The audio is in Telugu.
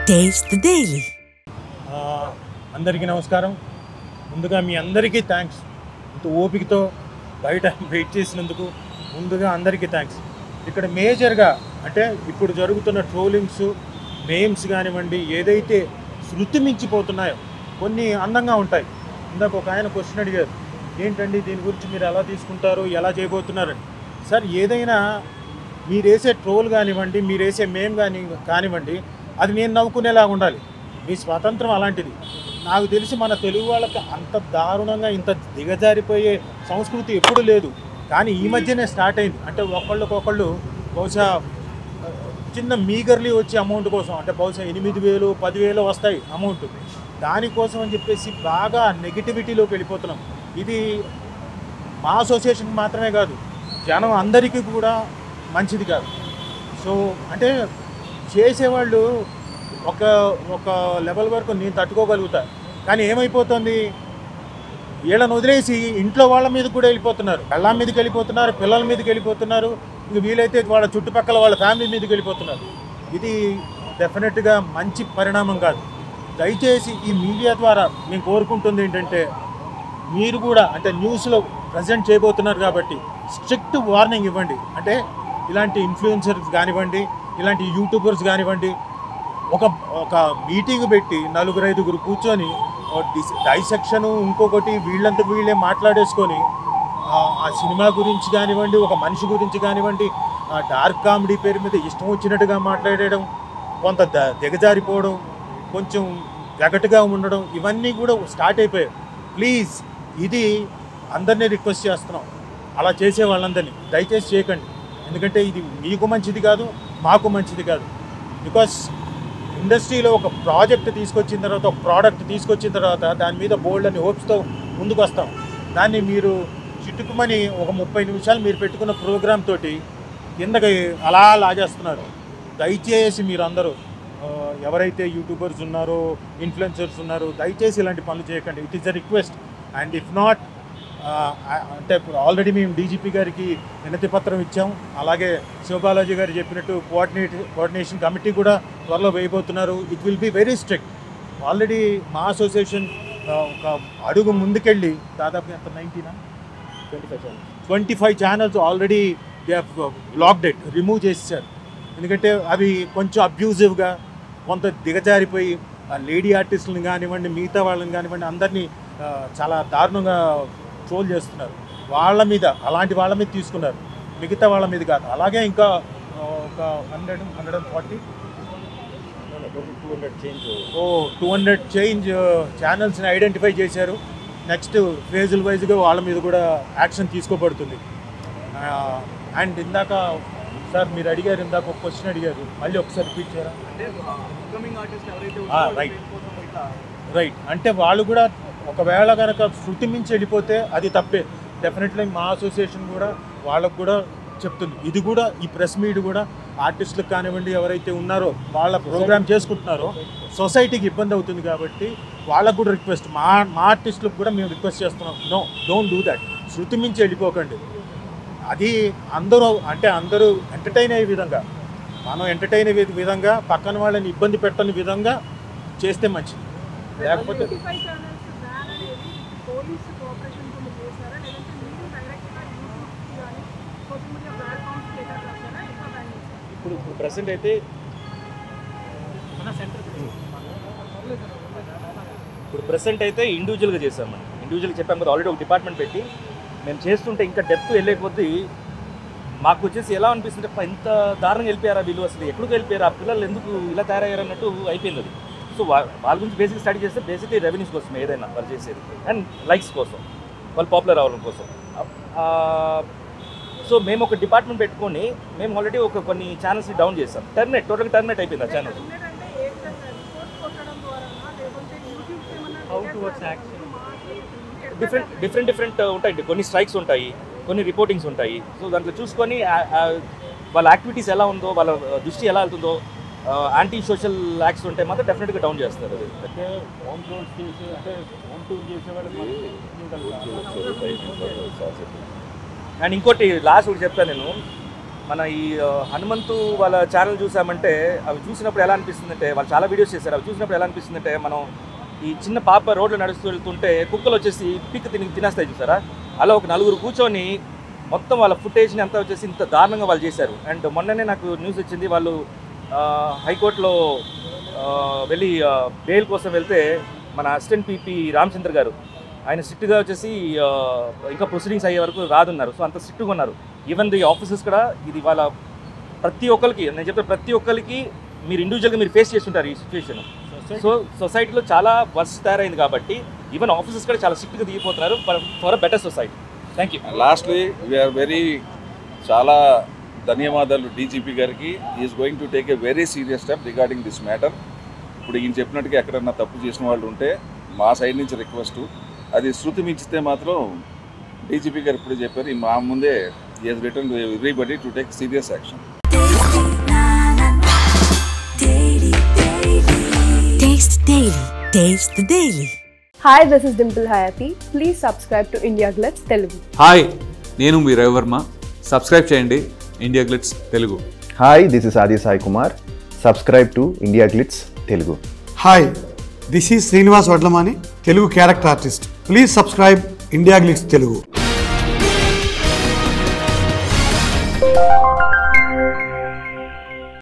Taste the Daily. అందరికీ నమస్కారం. ముందుగా మీ అందరికీ థ్యాంక్స్. ఇంత ఓపికతో బయట వెయిట్ చేసినందుకు ముందుగా అందరికీ థ్యాంక్స్. ఇక్కడ మేజర్గా అంటే ఇప్పుడు జరుగుతున్న ట్రోలింగ్స్, మేమ్స్ కానివ్వండి, ఏదైతే శృతి మించిపోతున్నాయో కొన్ని అందంగా ఉంటాయి. ఇందాక ఒక ఆయన క్వశ్చన్ అడిగారు, ఏంటండి దీని గురించి మీరు ఎలా తీసుకుంటారు, ఎలా చేయబోతున్నారని. సార్, ఏదైనా మీరు వేసే ట్రోల్ కానివ్వండి, మీరు వేసే మేమ్ కానివ్వండి, అది నేను నవ్వుకునేలా ఉండాలి. మీ స్వాతంత్రం అలాంటిది. నాకు తెలిసి మన తెలుగు వాళ్ళకి అంత దారుణంగా ఇంత దిగజారిపోయే సంస్కృతి ఎప్పుడూ లేదు. కానీ ఈ మధ్యనే స్టార్ట్ అయింది. అంటే ఒకళ్ళకొకళ్ళు బహుశా చిన్న మీగర్లీ వచ్చే అమౌంట్ కోసం, అంటే బహుశా 8,000 10,000 వస్తాయి అమౌంట్, దానికోసం అని చెప్పేసి బాగా నెగిటివిటీలోకి వెళ్ళిపోతున్నాం. ఇది మా అసోసియేషన్కి మాత్రమే కాదు, జనం అందరికీ కూడా మంచిది కాదు. సో అంటే చేసేవాళ్ళు ఒక లెవెల్ వరకు నేను తట్టుకోగలుగుతా. కానీ ఏమైపోతుంది, వీళ్ళని వదిలేసి ఇంట్లో వాళ్ళ మీద కూడా వెళ్ళిపోతున్నారు, పెళ్ళాం మీదకి వెళ్ళిపోతున్నారు, పిల్లల మీదకి వెళ్ళిపోతున్నారు, ఇంక వీలైతే వాళ్ళ చుట్టుపక్కల వాళ్ళ ఫ్యామిలీ మీదకి వెళ్ళిపోతున్నారు. ఇది డెఫినెట్గా మంచి పరిణామం కాదు. దయచేసి ఈ మీడియా ద్వారా నేను కోరుకుంటుంది ఏంటంటే, మీరు కూడా అంటే న్యూస్లో ప్రజెంట్ చేయబోతున్నారు కాబట్టి స్ట్రిక్ట్ వార్నింగ్ ఇవ్వండి. అంటే ఇలాంటి ఇన్ఫ్లుయెన్సర్స్ కానివ్వండి, ఇలాంటి యూట్యూబర్స్ కానివ్వండి, ఒక మీటింగ్ పెట్టి 4-5 కూర్చొని డైసెక్షను, ఇంకొకటి వీళ్ళంతకు వీళ్ళే మాట్లాడేసుకొని ఆ సినిమా గురించి కానివ్వండి, ఒక మనిషి గురించి కానివ్వండి, డార్క్ కామెడీ పేరు మీద ఇష్టం వచ్చినట్టుగా మాట్లాడడం, కొంత దిగజారిపోవడం, కొంచెం వెగటుగా ఉండడం, ఇవన్నీ కూడా స్టార్ట్ అయిపోయాయి. ప్లీజ్, ఇది అందరినీ రిక్వెస్ట్ చేస్తున్నాం, అలా చేసే వాళ్ళందరినీ దయచేసి చేయకండి. ఎందుకంటే ఇది మీకు మంచిది కాదు, మాకు మంచిది కాదు. బికాస్ ఇండస్ట్రీలో ఒక ప్రాజెక్ట్ తీసుకొచ్చిన తర్వాత, ఒక ప్రోడక్ట్ తీసుకొచ్చిన తర్వాత దాని మీద బోల్డ్ అని హోప్స్తో ముందుకు వస్తాం. దాన్ని మీరు చిట్టుకుమని ఒక 30 నిమిషాలు మీరు పెట్టుకున్న ప్రోగ్రామ్ తోటి కిందకి అలా లాగేస్తున్నారు. దయచేసి మీరు అందరూ ఎవరైతే యూట్యూబర్స్ ఉన్నారో, ఇన్ఫ్లుయెన్సర్స్ ఉన్నారో, దయచేసి ఇలాంటి పనులు చేయకండి. It is a request. And if not, అంటే ఆల్రెడీ మేము డీజీపీ గారికి వినతి పత్రం ఇచ్చాం. అలాగే శివబాలాజీ గారు చెప్పినట్టు కోఆర్డినేషన్ కమిటీ కూడా త్వరలో వేయబోతున్నారు. It will be very strict. Already మా అసోసియేషన్ ఒక అడుగు ముందుకెళ్ళి దాదాపు ఎంత 25 channels already they have blocked it, remove చేసేసారు. ఎందుకంటే అవి కొంచెం అబ్యూజివ్గా, కొంత దిగజారిపోయి లేడీ ఆర్టిస్టులను కానివ్వండి, మిగతా వాళ్ళని కానివ్వండి, అందరినీ చాలా దారుణంగా ట్రోల్ చేస్తున్నారు. వాళ్ళ మీద, అలాంటి వాళ్ళ మీద తీసుకున్నారు, మిగతా వాళ్ళ మీద కాదు. అలాగే ఇంకా ఒక 140 200 చేంజ్ ఛానల్స్ని ఐడెంటిఫై చేశారు. నెక్స్ట్ ఫేజుల వైజ్గా వాళ్ళ మీద కూడా యాక్షన్ తీసుకోబడుతుంది. అండ్ ఇందాక సార్ మీరు అడిగారు, ఇందాక ఒక క్వశ్చన్ అడిగారు, మళ్ళీ ఒకసారి రిపీట్ చేయరా? రైట్. అంటే వాళ్ళు కూడా ఒకవేళ కనుక శృతి మించి వెళ్ళిపోతే అది తప్పే. డెఫినెట్లీ మా అసోసియేషన్ కూడా వాళ్ళకు కూడా చెప్తుంది. ఇది కూడా ఈ ప్రెస్ మీట్ కూడా ఆర్టిస్టులకు కానివ్వండి, ఎవరైతే ఉన్నారో వాళ్ళ ప్రోగ్రామ్ చేసుకుంటున్నారో సొసైటీకి ఇబ్బంది అవుతుంది కాబట్టి వాళ్ళకు కూడా రిక్వెస్ట్, మా ఆర్టిస్టులకు కూడా మేము రిక్వెస్ట్ చేస్తున్నాం, నో, డోంట్ డూ దట్. శృతి మించి వెళ్ళిపోకండి. అది అందరూ ఎంటర్టైన్ అయ్యే విధంగా, మనం ఎంటర్టైన్ అయ్యే విధంగా, పక్కన వాళ్ళని ఇబ్బంది పెట్టని విధంగా చేస్తే మంచిది. లేకపోతే ఇప్పుడు ప్రెసెంట్ అయితే ఇండివిజువల్గా చేస్తాం. మనం ఇండివిజువల్గా చెప్పాం కదా, ఆల్రెడీ ఒక డిపార్ట్మెంట్ పెట్టి మేము చేస్తుంటే ఇంకా డెప్త్ వెళ్ళే కొద్దీ మాకు వచ్చేసి ఎలా అనిపిస్తుంటే, ఇంత దారుణంగా వెళ్ళిపోయారా వీళ్ళు, అసలు ఎక్కడికి వెళ్ళిపోయారు, ఆ పిల్లలు ఎందుకు ఇలా తయారయ్యారు అన్నట్టు అయిపోయింది అది. సో వాళ్ళ గురించి బేసిక్ స్టడీ చేస్తే బేసిక్లీ రెవెన్యూస్ కోసం ఏదైనా వాళ్ళు చేసేది, అండ్ లైక్స్ కోసం, వాళ్ళు పాపులర్ అవ్వడం కోసం. సో మేము ఒక డిపార్ట్మెంట్ పెట్టుకొని మేము ఆల్రెడీ కొన్ని ఛానల్స్ని డౌన్ చేస్తాం. టోటల్గా టర్మినేట్ అయిపోయింది ఆ ఛానల్. డిఫరెంట్ ఉంటాయి. కొన్ని స్ట్రైక్స్ ఉంటాయి, కొన్ని రిపోర్టింగ్స్ ఉంటాయి. సో దాంట్లో చూసుకొని వాళ్ళ యాక్టివిటీస్ ఎలా ఉందో, వాళ్ళ దృష్టి ఎలా వెళ్తుందో, యాంటీ సోషల్ యాక్ట్స్ ఉంటే మాత్రం డెఫినెట్గా డౌన్ చేస్తారు. అది అంటే హోమ్ టూర్ చేసేవాళ్ళు. అండ్ ఇంకోటి లాస్ట్ ఒకటి చెప్తాను నేను, మన ఈ హనుమంతు వాళ్ళ ఛానల్ చూసామంటే అవి చూసినప్పుడు ఎలా అనిపిస్తుందంటే, వాళ్ళు చాలా వీడియోస్ చేశారు, అవి చూసినప్పుడు ఎలా అనిపిస్తుందంటే, మనం ఈ చిన్న పాప రోడ్లో నడుస్తూ వెళ్తుంటే కుక్కలు వచ్చేసి పిక్ తినేస్తాయి చూసారా, అలా ఒక నలుగురు కూర్చొని మొత్తం వాళ్ళ ఫుటేజ్ని అంతా వచ్చేసి ఇంత దారుణంగా వాళ్ళు చేశారు. అండ్ మొన్ననే నాకు న్యూస్ వచ్చింది, వాళ్ళు హైకోర్టులో వెళ్ళి బెయిల్ కోసం వెళ్తే మన అసిస్టెంట్ పీపీ రామచంద్ర గారు ఆయన స్ట్రిక్ట్గా వచ్చేసి ఇంకా ప్రొసీడింగ్స్ అయ్యే వరకు రాదున్నారు. సో అంత స్ట్రిక్ట్గా ఉన్నారు. ఈవెన్ ది ఆఫీసర్స్ కూడా ఇది వాళ్ళ ప్రతి ఒక్కరికి, నేను చెప్పే ప్రతి ఒక్కరికి మీరు ఇండివిజువల్గా మీరు ఫేస్ చేస్తుంటారు ఈ సిచ్యువేషన్. సో సొసైటీలో చాలా వర్స్ తయారైంది కాబట్టి ఈవెన్ ఆఫీసర్స్ కూడా చాలా స్ట్రిక్ట్గా దిగిపోతున్నారు for a better society. Thank you. Lastly we are very చాలా ధన్యవాదాలు డీజీపీ గారికి. Is going to take a very serious step regarding this matter. ఇప్పుడు ఈయన చెప్పినట్టుగా ఎక్కడన్నా తప్పు చేసిన వాళ్ళు ఉంటే మా సైడ్ నుంచి రిక్వెస్ట్, అది శృతి మించితే మాత్రం డీజీపీ గారు ఇప్పుడు చెప్పారు, మా ముందే he has written to everybody to take serious action. Taste Daily. Taste the Daily. Hi, this is Dimple Hayati. Please subscribe to India Glitz Telugu. Hi, నేను మీ రవివర్మ. సబ్స్క్రైబ్ చేయండి India Glitz Telugu. Hi, this is Aadi Sai Kumar. Subscribe to India Glitz Telugu. Hi, this is Srinivas Vadlamani, Telugu character artist. Please subscribe India Glitz Telugu.